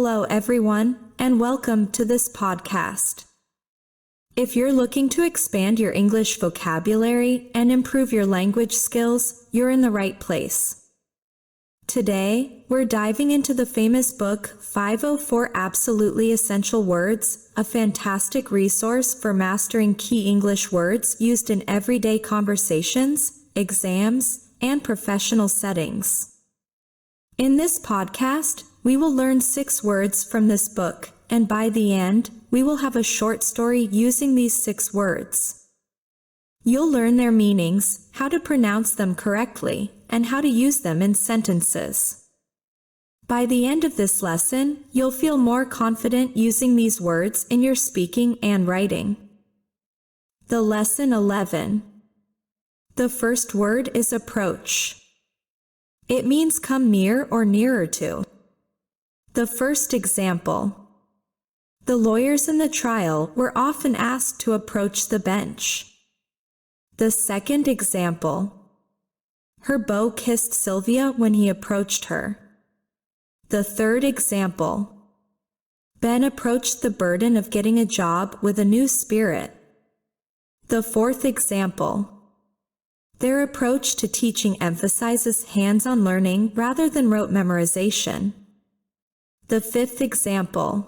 Hello everyone, and welcome to this podcast. If you're looking to expand your English vocabulary and improve your language skills, you're in the right place. Today, we're diving into the famous book 504 Absolutely Essential Words, a fantastic resource for mastering key English words used in everyday conversations, exams, and professional settings. In this podcast, we will learn 6 words from this book, and by the end, we will have a short story using these 6 words. You'll learn their meanings, how to pronounce them correctly, and how to use them in sentences. By the end of this lesson, you'll feel more confident using these words in your speaking and writing. The Lesson 11. The first word is approach. It means come near or nearer to. The first example. The lawyers in the trial were often asked to approach the bench. The second example. Her beau kissed Sylvia when he approached her. The third example. Ben approached the burden of getting a job with a new spirit. The fourth example. Their approach to teaching emphasizes hands-on learning rather than rote memorization. The fifth example.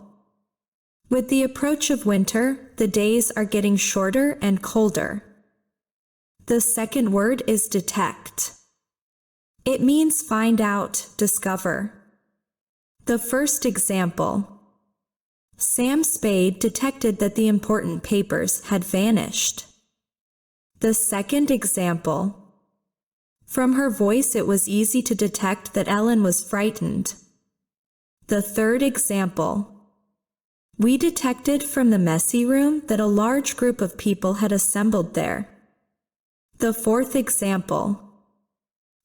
With the approach of winter, the days are getting shorter and colder. The second word is detect. It means find out, discover. The first example. Sam Spade detected that the important papers had vanished. The second example. From her voice it was easy to detect that Ellen was frightened. The third example. We detected from the messy room that a large group of people had assembled there. The fourth example.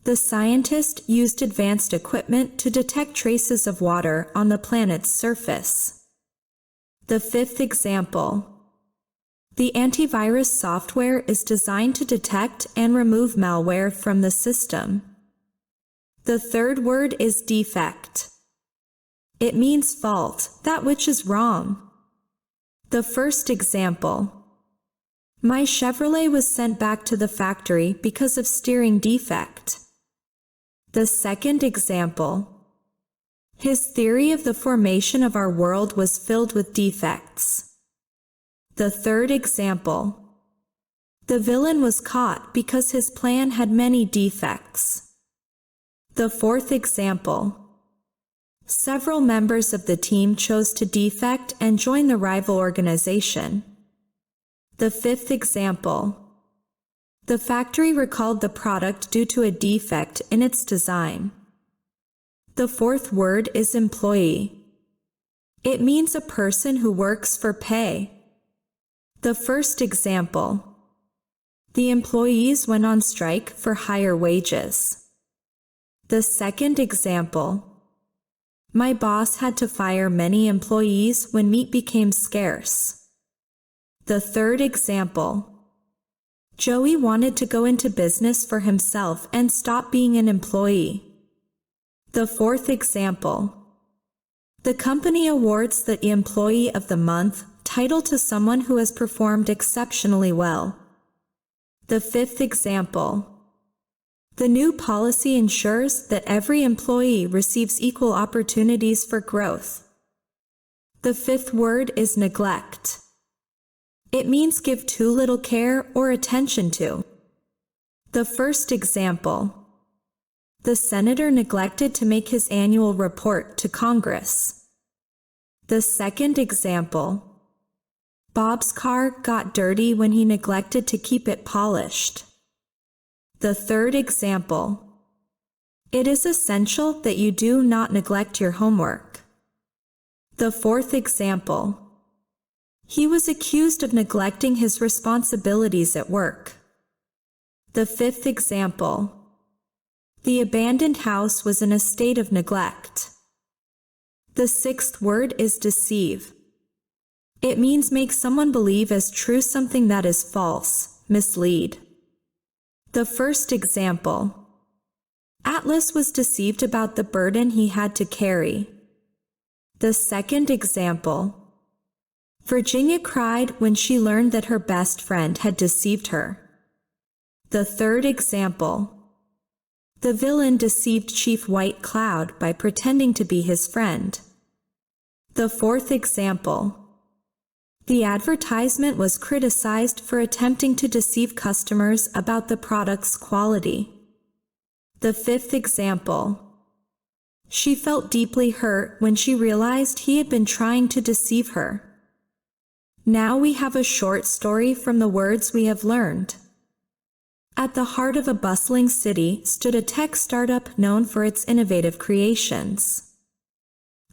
The scientist used advanced equipment to detect traces of water on the planet's surface. The fifth example. The antivirus software is designed to detect and remove malware from the system. The third word is defect. It means fault, that which is wrong. The first example. My Chevrolet was sent back to the factory because of steering defect. The second example. His theory of the formation of our world was filled with defects. The third example. The villain was caught because his plan had many defects. The fourth example. Several members of the team chose to defect and join the rival organization. The fifth example. The factory recalled the product due to a defect in its design. The fourth word is employee. It means a person who works for pay. The first example. The employees went on strike for higher wages. The second example. My boss had to fire many employees when meat became scarce. The third example. Joey wanted to go into business for himself and stop being an employee. The fourth example. The company awards the Employee of the Month title to someone who has performed exceptionally well. The fifth example. The new policy ensures that every employee receives equal opportunities for growth. The fifth word is neglect. It means give too little care or attention to. The first example. The senator neglected to make his annual report to Congress. The second example. Bob's car got dirty when he neglected to keep it polished. The third example. It is essential that you do not neglect your homework. The fourth example. He was accused of neglecting his responsibilities at work. The fifth example. The abandoned house was in a state of neglect. The sixth word is deceive. It means make someone believe as true something that is false, mislead. The first example. Atlas was deceived about the burden he had to carry. The second example. Virginia cried when she learned that her best friend had deceived her. The third example. The villain deceived Chief White Cloud by pretending to be his friend. The fourth example. The advertisement was criticized for attempting to deceive customers about the product's quality. The fifth example. She felt deeply hurt when she realized he had been trying to deceive her. Now we have a short story from the words we have learned. At the heart of a bustling city stood a tech startup known for its innovative creations.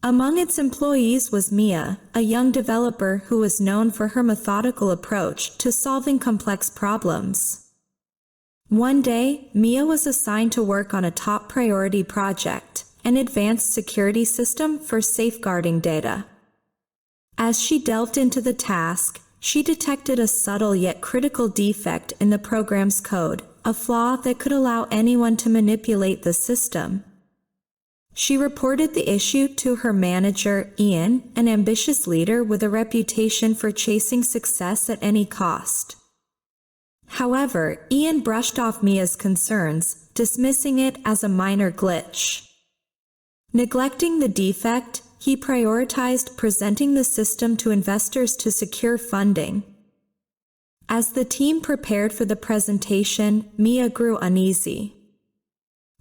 Among its employees was Mia, a young developer who was known for her methodical approach to solving complex problems. One day, Mia was assigned to work on a top priority project, an advanced security system for safeguarding data. As she delved into the task, she detected a subtle yet critical defect in the program's code, a flaw that could allow anyone to manipulate the system. She reported the issue to her manager, Ian, an ambitious leader with a reputation for chasing success at any cost. However, Ian brushed off Mia's concerns, dismissing it as a minor glitch. Neglecting the defect, he prioritized presenting the system to investors to secure funding. As the team prepared for the presentation, Mia grew uneasy.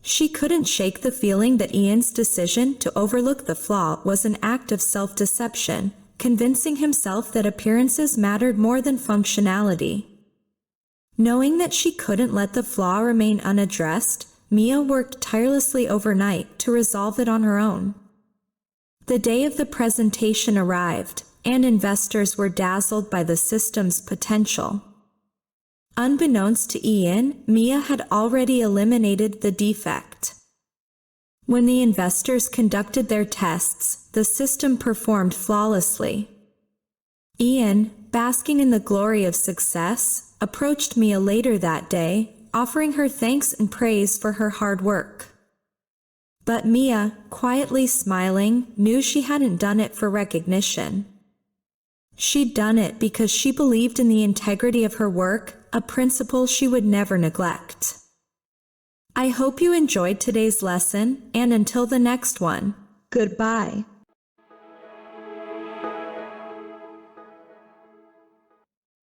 She couldn't shake the feeling that Ian's decision to overlook the flaw was an act of self-deception, convincing himself that appearances mattered more than functionality. Knowing that she couldn't let the flaw remain unaddressed, Mia worked tirelessly overnight to resolve it on her own. The day of the presentation arrived, and investors were dazzled by the system's potential. Unbeknownst to Ian, Mia had already eliminated the defect. When the investors conducted their tests, the system performed flawlessly. Ian, basking in the glory of success, approached Mia later that day, offering her thanks and praise for her hard work. But Mia, quietly smiling, knew she hadn't done it for recognition. She'd done it because she believed in the integrity of her work, a principle she would never neglect. I hope you enjoyed today's lesson, and until the next one, goodbye.